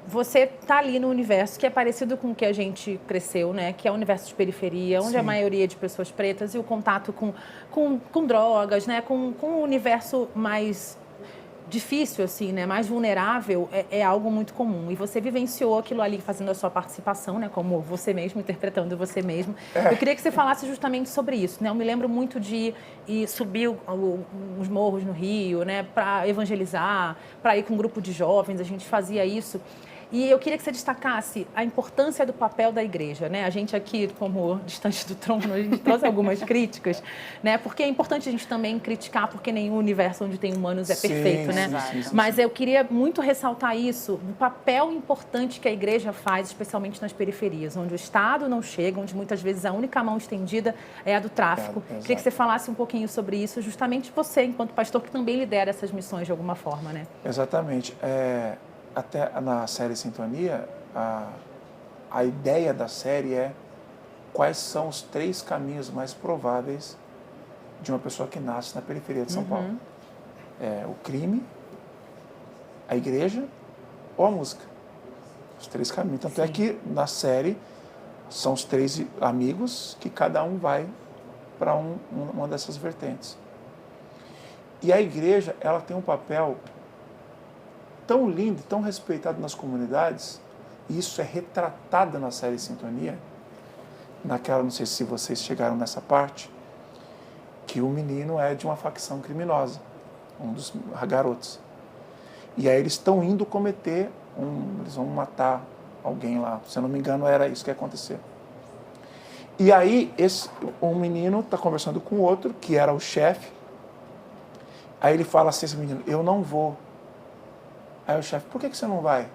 você tá ali no universo que é parecido com o que a gente cresceu, né? Que é o universo de periferia, onde a maioria é de pessoas pretas e o contato com drogas, né? Com o universo mais difícil, assim, né? Mais vulnerável, é algo muito comum. E você vivenciou aquilo ali fazendo a sua participação, né? Como você mesmo, interpretando você mesmo. Eu queria que você falasse justamente sobre isso, né? Eu me lembro muito de ir subir os morros no Rio, né? Para evangelizar, para ir com um grupo de jovens, a gente fazia isso. E eu queria que você destacasse a importância do papel da igreja, né? A gente aqui, como distante do trono, a gente trouxe algumas críticas, né? Porque é importante a gente também criticar, porque nenhum universo onde tem humanos é perfeito, né? Sim. Mas eu queria muito ressaltar isso, o papel importante que a igreja faz, especialmente nas periferias, onde o Estado não chega, onde muitas vezes a única mão estendida é a do tráfico. Queria que você falasse um pouquinho sobre isso, justamente você, enquanto pastor, que também lidera essas missões de alguma forma, né? Exatamente. Até na série Sintonia, a ideia da série é quais são os 3 caminhos mais prováveis de uma pessoa que nasce na periferia de São Paulo. O crime, a igreja ou a música. Os 3 caminhos. Tanto é que na série são os 3 amigos que cada um vai para uma dessas vertentes. E a igreja, ela tem um papel tão lindo, tão respeitado nas comunidades, e isso é retratado na série Sintonia, naquela, não sei se vocês chegaram nessa parte, que o menino é de uma facção criminosa, um dos garotos. E aí eles estão indo cometer, eles vão matar alguém lá, se eu não me engano era isso que ia acontecer. E aí um menino está conversando com o outro, que era o chefe, aí ele fala assim, esse menino, eu não vou. Aí o chefe, por que você não vai?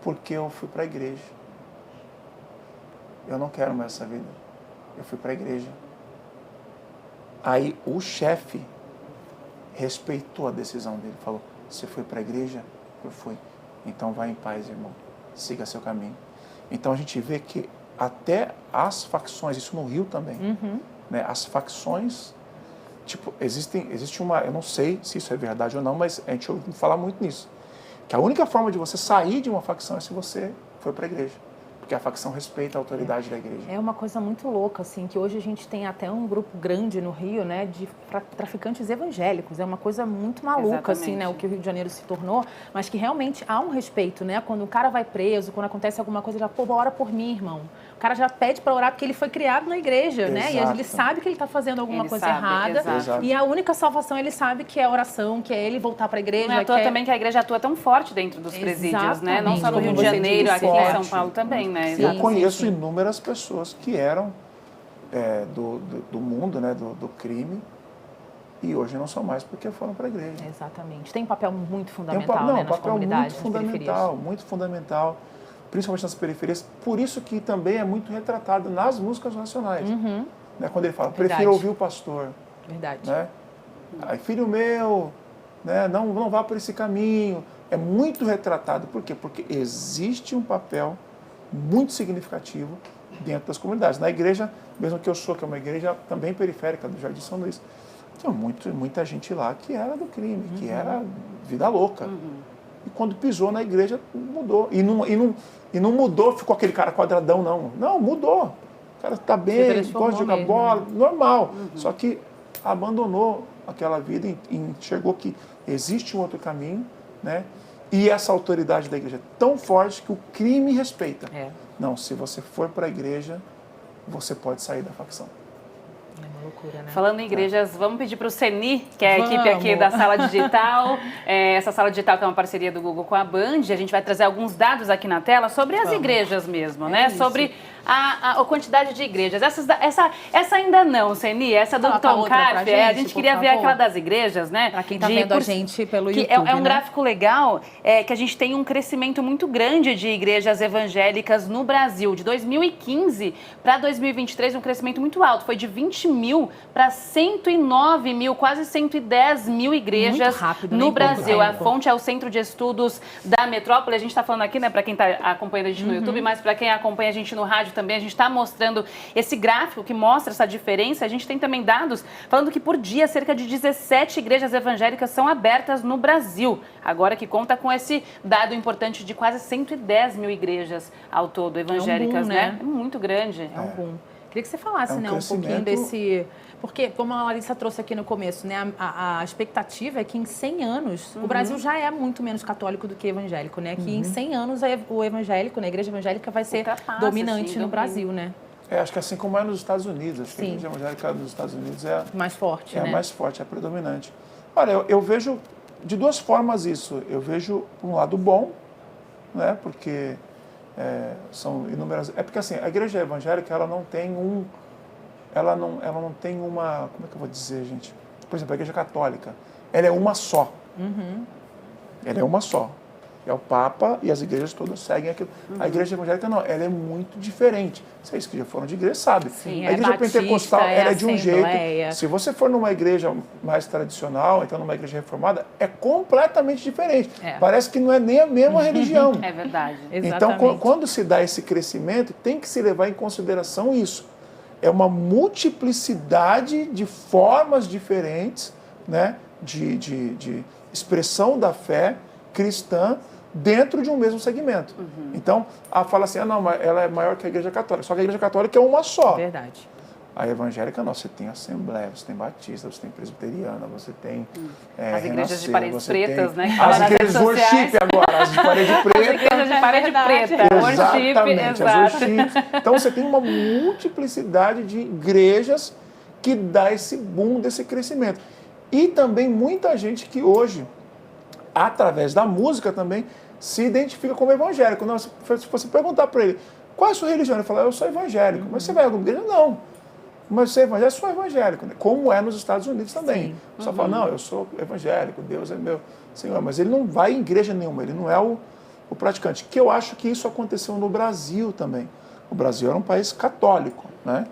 Porque eu fui para a igreja. Eu não quero mais essa vida. Eu fui para a igreja. Aí o chefe respeitou a decisão dele. Falou, você foi para a igreja? Eu fui. Então vai em paz, irmão. Siga seu caminho. Então a gente vê que até as facções, isso no Rio também, né? As facções... Tipo, existe uma, eu não sei se isso é verdade ou não, mas a gente ouve falar muito nisso. Que a única forma de você sair de uma facção é se você foi para a igreja. Porque a facção respeita a autoridade da igreja. É uma coisa muito louca, assim, que hoje a gente tem até um grupo grande no Rio, né, de traficantes evangélicos. É uma coisa muito maluca, assim, né, o que o Rio de Janeiro se tornou, mas que realmente há um respeito, né? Quando o cara vai preso, quando acontece alguma coisa, já, pô, ora por mim, irmão. O cara já pede para orar porque ele foi criado na igreja, né? E ele sabe que ele está fazendo alguma coisa errada. E a única salvação, ele sabe que é a oração, que é ele voltar para a igreja. Não é à toa também que a igreja atua tão forte dentro dos presídios, né? Não só no Rio de Janeiro, aqui em São Paulo também, né? Eu conheço inúmeras pessoas que eram do mundo, né? Do crime, e hoje não são mais porque foram para a igreja. Exatamente. Tem um papel muito fundamental, né, nas comunidades, nas periferias. Muito fundamental, principalmente nas periferias. Por isso que também é muito retratado nas músicas nacionais. Né? Quando ele fala, prefiro ouvir o pastor. Verdade. Né? Aí, filho meu, né? não vá por esse caminho, é muito retratado. Por quê? Porque existe um papel muito significativo dentro das comunidades. Na igreja, mesmo que eu sou, que é uma igreja também periférica do Jardim São Luís, tinha muita gente lá que era do crime, que era vida louca. E quando pisou na igreja, mudou. E não mudou, ficou aquele cara quadradão, não. Não, mudou. O cara está bem, gosta de jogar mesmo, bola, né? normal. Só que abandonou aquela vida e enxergou que existe um outro caminho, né? E essa autoridade da igreja é tão forte que o crime respeita. Não, se você for para a igreja, você pode sair da facção. É uma loucura, né? Falando em igrejas, vamos pedir para o CENI, que é a equipe aqui da Sala Digital. Essa Sala Digital que é uma parceria do Google com a Band. A gente vai trazer alguns dados aqui na tela sobre as igrejas mesmo, né? Isso. Sobre a quantidade de igrejas. Essa ainda não, CENI, essa do Tom Carf. A gente queria ver aquela das igrejas, né? Para quem está vendo a gente pelo YouTube, é um gráfico legal, que a gente tem um crescimento muito grande de igrejas evangélicas no Brasil. De 2015 para 2023, um crescimento muito alto. Foi de 20 mil para 109 mil, quase 110 mil igrejas muito rápido, no né? Brasil. A fonte é o Centro de Estudos da Metrópole. A gente está falando aqui, né, para quem está acompanhando a gente no YouTube, mas para quem acompanha a gente no rádio também, a gente está mostrando esse gráfico que mostra essa diferença. A gente tem também dados falando que por dia cerca de 17 igrejas evangélicas são abertas no Brasil. Agora que conta com esse dado importante de quase 110 mil igrejas ao todo evangélicas, boom, né? É muito grande. É um boom. Queria que você falasse, né, um crescimento... pouquinho desse... Porque, como a Larissa trouxe aqui no começo, né, a expectativa é que em 100 anos, o Brasil já é muito menos católico do que evangélico, né? Que em 100 anos o evangélico, né, a igreja evangélica vai ser dominante no Brasil, né? Acho que assim como é nos Estados Unidos. Acho que a igreja evangélica nos Estados Unidos é mais forte, né? É mais forte, é predominante. Olha, eu vejo de duas formas isso. Eu vejo um lado bom, né? Porque são inúmeras... É porque assim, a igreja evangélica, ela não tem ela não tem uma... Como é que eu vou dizer, gente? Por exemplo, a igreja católica, ela é uma só. Ela é uma só. É o Papa e as igrejas todas seguem aquilo. A igreja evangélica não, ela é muito diferente. Vocês que já foram de igreja sabem. Sim, a igreja batista, pentecostal ela é de um assembleia. jeito. Se você for numa igreja mais tradicional, então numa igreja reformada, é completamente diferente. Parece que não é nem a mesma religião. É verdade. Então, quando se dá esse crescimento, tem que se levar em consideração isso. É uma multiplicidade de formas diferentes, né, de expressão da fé cristã dentro de um mesmo segmento. Então, fala assim, não, mas ela é maior que a igreja católica. Só que a igreja católica é uma só. Verdade. A evangélica não, você tem assembleia, você tem batista, você tem presbiteriana, você tem as igrejas de paredes pretas, né? As igrejas worship agora, as de parede preta. As igrejas de parede preta, exatamente, as worships. Então você tem uma multiplicidade de igrejas que dá esse boom desse crescimento. E também muita gente que hoje, através da música também, se identifica como evangélico. Não, se você perguntar para ele, qual é a sua religião? Ele fala, eu sou evangélico. Mas você vai a alguma igreja? Não. Mas você é evangélico, eu sou evangélico, né? Como é nos Estados Unidos também. Só fala, não, eu sou evangélico, Deus é meu Senhor. Mas ele não vai em igreja nenhuma, ele não é o praticante. Que eu acho que isso aconteceu no Brasil também. O Brasil era um país católico, né?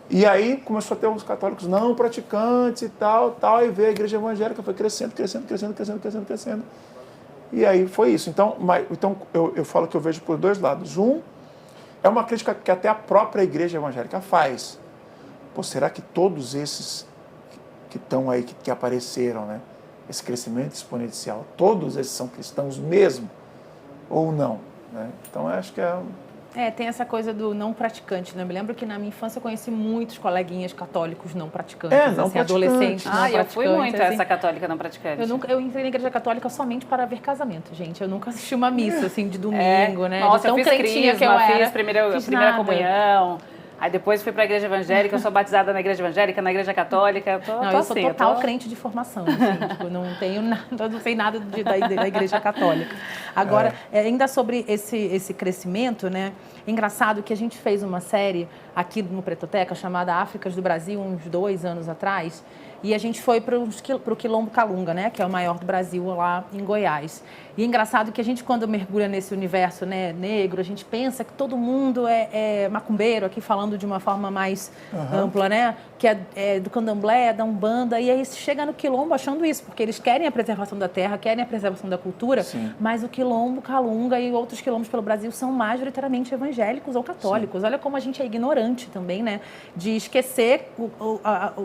E aí começou a ter os católicos não praticantes e tal, aí veio a igreja evangélica, foi crescendo. E aí foi isso. Então eu falo que eu vejo por dois lados. Um, é uma crítica que até a própria igreja evangélica faz. Pô, será que todos esses que estão aí, que apareceram, né? Esse crescimento exponencial, todos esses são cristãos mesmo? Ou não? Né? Então, eu acho que tem essa coisa do não praticante, né? Eu me lembro que na minha infância eu conheci muitos coleguinhas católicos não praticantes, não assim, adolescentes não praticantes. Eu fui muito assim. essa católica não praticante. Eu entrei na igreja católica somente para ver casamento, gente. Eu nunca assisti uma missa, assim, de domingo, né? Nossa, de tão eu fiz crentinha crisma, que eu era. fiz primeira comunhão. Aí depois fui para a igreja evangélica, eu sou batizada na igreja evangélica, na igreja católica. Eu sou total crente de formação, assim, tipo, não tenho nada, não sei nada da igreja católica. Agora, ainda sobre esse crescimento, né? Engraçado que a gente fez uma série aqui no Pretoteca chamada Áfricas do Brasil, uns 2 anos atrás, E a gente foi para o Quilombo Calunga, né? Que é o maior do Brasil, lá em Goiás. E é engraçado que a gente, quando mergulha nesse universo, né, negro, a gente pensa que todo mundo é macumbeiro, aqui falando de uma forma mais ampla, né? Que é do candomblé, da umbanda. E aí chega no Quilombo achando isso, porque eles querem a preservação da terra, querem a preservação da cultura, Sim. mas o Quilombo, Calunga e outros quilombos pelo Brasil são majoritariamente evangélicos ou católicos. Sim. Olha como a gente é ignorante também, né? De esquecer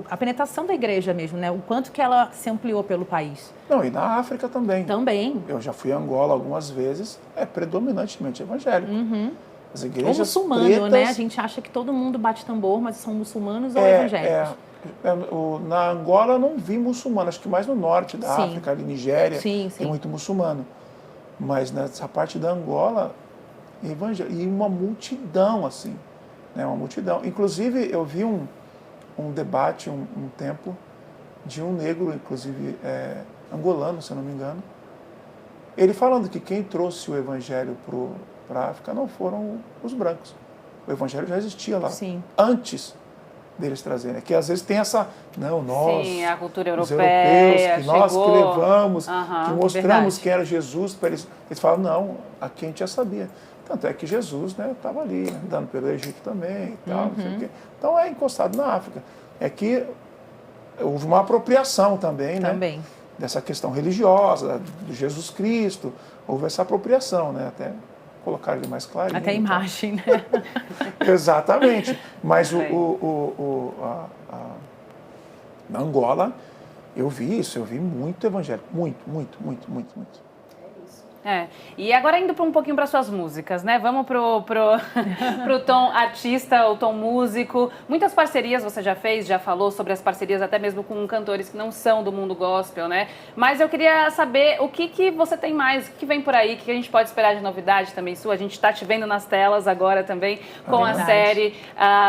a penetração da igreja mesmo, né? O quanto que ela se ampliou pelo país. Não, e na África também. Também. Eu já fui a Angola algumas vezes, é predominantemente evangélico. As igrejas ou muçulmano, pretas, né? A gente acha que todo mundo bate tambor, mas são muçulmanos ou evangélicos. Na Angola eu não vi muçulmano, acho que mais no norte da Sim. África, ali Nigéria, Sim. tem muito muçulmano. Mas nessa parte da Angola, e uma multidão, assim, né? Uma multidão. Inclusive, eu vi um debate, um tempo, de um negro, inclusive angolano, se eu não me engano, ele falando que quem trouxe o evangelho para a África não foram os brancos. O evangelho já existia lá, Sim. antes deles trazerem. Que às vezes tem essa, não, nós, sim, a cultura os europeia, europeus, que nós que levamos, que mostramos verdade. quem era Jesus para eles. Eles falam, não, aqui a gente já sabia. Tanto é que Jesus estava ali, andando pelo Egito também e tal, não sei o quê. Então é encostado na África. É que houve uma apropriação também, né? Dessa questão religiosa, de Jesus Cristo. Houve essa apropriação, né? Até colocar ele mais claro. Até a imagem, né? Exatamente. Mas na Angola, eu vi isso, eu vi muito evangélico. Muito. E agora indo um pouquinho para suas músicas, né? Vamos pro tom artista, o tom músico. Muitas parcerias você já fez, já falou sobre as parcerias até mesmo com cantores que não são do mundo gospel, né? Mas eu queria saber o que você tem mais, o que vem por aí, o que a gente pode esperar de novidade também sua. A gente está te vendo nas telas agora também com a série.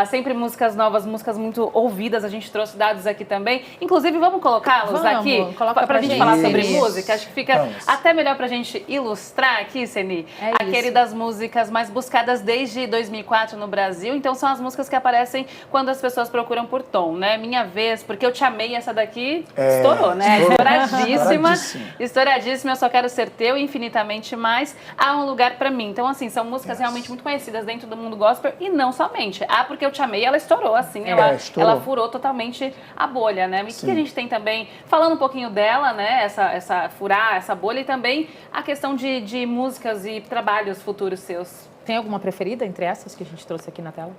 Sempre músicas novas, músicas muito ouvidas. A gente trouxe dados aqui também. Inclusive, vamos colocá-los aqui para a gente falar sobre música. Acho que fica até melhor para a gente ilustrar aqui, Seni, aquele das músicas mais buscadas desde 2004 no Brasil. Então são as músicas que aparecem quando as pessoas procuram por tom, né? Minha Vez, Porque Eu Te Amei, essa daqui estourou, né? Estouradíssima, Eu Só Quero Ser Teu, Infinitamente Mais, Há Um Lugar Pra Mim. Então assim, são músicas realmente muito conhecidas dentro do mundo gospel e não somente. Porque Eu Te Amei, ela estourou, assim, ela furou totalmente a bolha, né? E o que a gente tem também, falando um pouquinho dela, né? Furar essa bolha e também a questão de músicas e trabalhos futuros seus. Tem alguma preferida entre essas que a gente trouxe aqui na tela?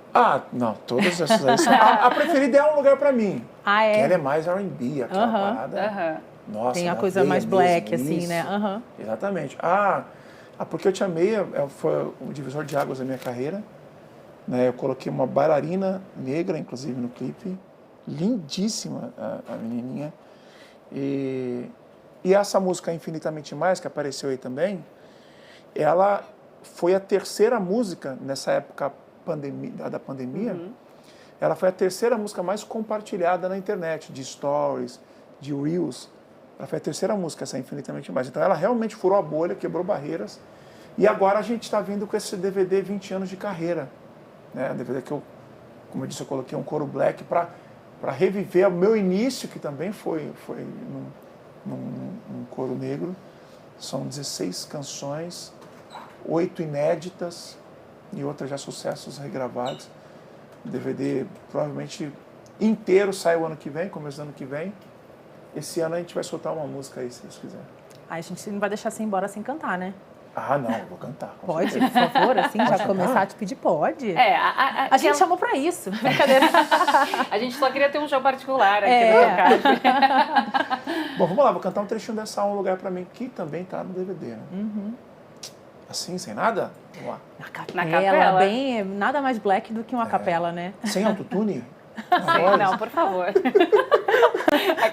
Não, todas essas aí. A preferida é Um Lugar Pra Mim. É? Que ela é mais R&B, aquela parada. Nossa, tem a coisa mais black, mesmo, assim, isso. né? Exatamente. Porque Eu Te Amei foi o divisor de águas da minha carreira. Né? Eu coloquei uma bailarina negra, inclusive, no clipe. Lindíssima a menininha. E essa música Infinitamente Mais, que apareceu aí também, ela foi a terceira música, nessa época da pandemia, ela foi a terceira música mais compartilhada na internet, de stories, de reels. Ela foi a terceira música, essa Infinitamente Mais. Então ela realmente furou a bolha, quebrou barreiras. E agora a gente está vindo com esse DVD 20 anos de carreira. Né? Um DVD que como eu disse, eu coloquei um coro black para reviver o meu início, que também foi num coro negro. São 16 canções, 8 inéditas e outras já sucessos regravados. O DVD provavelmente inteiro sai o ano que vem, começo do ano que vem. Esse ano a gente vai soltar uma música aí, se Deus quiser. A gente não vai deixar você ir embora sem cantar, né? Não, vou cantar. Pode, por favor, assim, já começar a te pedir? Pode. A gente chamou pra isso. Brincadeira. A gente só queria ter um show particular aqui no Tocado. Bom, vamos lá, vou cantar um trechinho dessa Um Lugar Pra Mim, que também tá no DVD, né? Assim, sem nada? Vamos lá. Na capela. Bem, nada mais black do que uma capela, né? Sem autotune? Não, por favor.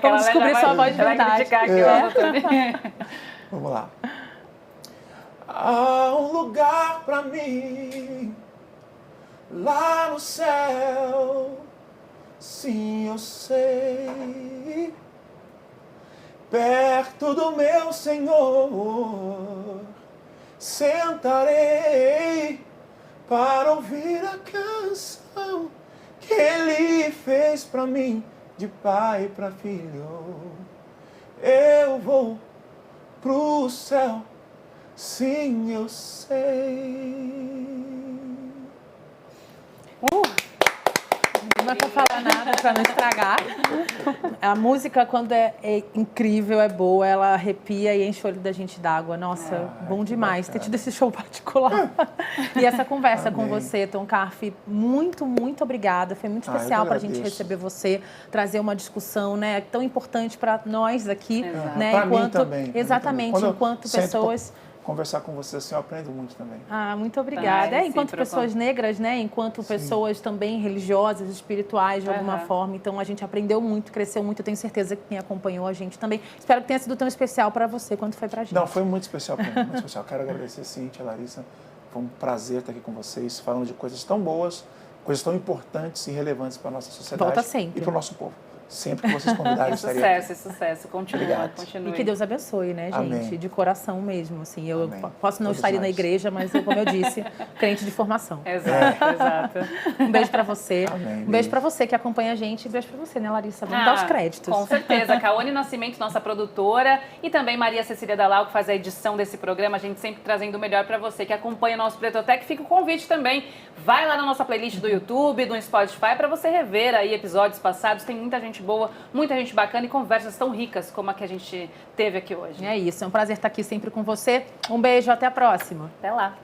Vamos descobrir sua voz de verdade. Vamos lá. Há um lugar pra mim lá no céu, sim, eu sei, perto do meu Senhor, sentarei para ouvir a canção que Ele fez pra mim, de pai para filho. Eu vou pro céu, sim, eu sei. Não vai falar nada para não estragar. A música, quando é incrível, é boa, ela arrepia e enche o olho da gente d'água. Nossa, bom demais ter tido esse show particular. E essa conversa com você, Tom Carf, muito, muito obrigada. Foi muito especial para a gente receber você, trazer uma discussão, né, tão importante para nós aqui. Né, para mim também. Exatamente, enquanto pessoas... Conversar com você assim, eu aprendo muito também. Muito obrigada. Enquanto pessoas negras, né? Enquanto pessoas também religiosas, espirituais, de alguma forma. Então, a gente aprendeu muito, cresceu muito. Eu tenho certeza que quem acompanhou a gente também. Espero que tenha sido tão especial para você quanto foi para a gente. Não, foi muito especial para mim, muito especial. Quero agradecer, Cíntia, Larissa. Foi um prazer estar aqui com vocês, falando de coisas tão boas, coisas tão importantes e relevantes para a nossa sociedade. Volta sempre. E para o nosso povo. Sempre que vocês convidarem, estaria aqui. Sucesso. Continue. E que Deus abençoe, né, gente? Amém. De coração mesmo, assim. Eu posso não Todos estar nós. na igreja, mas eu, como eu disse, crente de formação. Exato. Um beijo pra você. Amém, Um beijo pra você que acompanha a gente. Um beijo pra você, né, Larissa? Vamos dar os créditos. Com certeza. Caone Nascimento, nossa produtora, e também Maria Cecília Dalal, que faz a edição desse programa. A gente sempre trazendo o melhor pra você que acompanha o nosso Pretotec. Fica o convite também. Vai lá na nossa playlist do YouTube, do Spotify, pra você rever aí episódios passados. Tem muita gente boa, muita gente bacana e conversas tão ricas como a que a gente teve aqui hoje. É isso. É um prazer estar aqui sempre com você. Um beijo. Até a próxima. Até lá.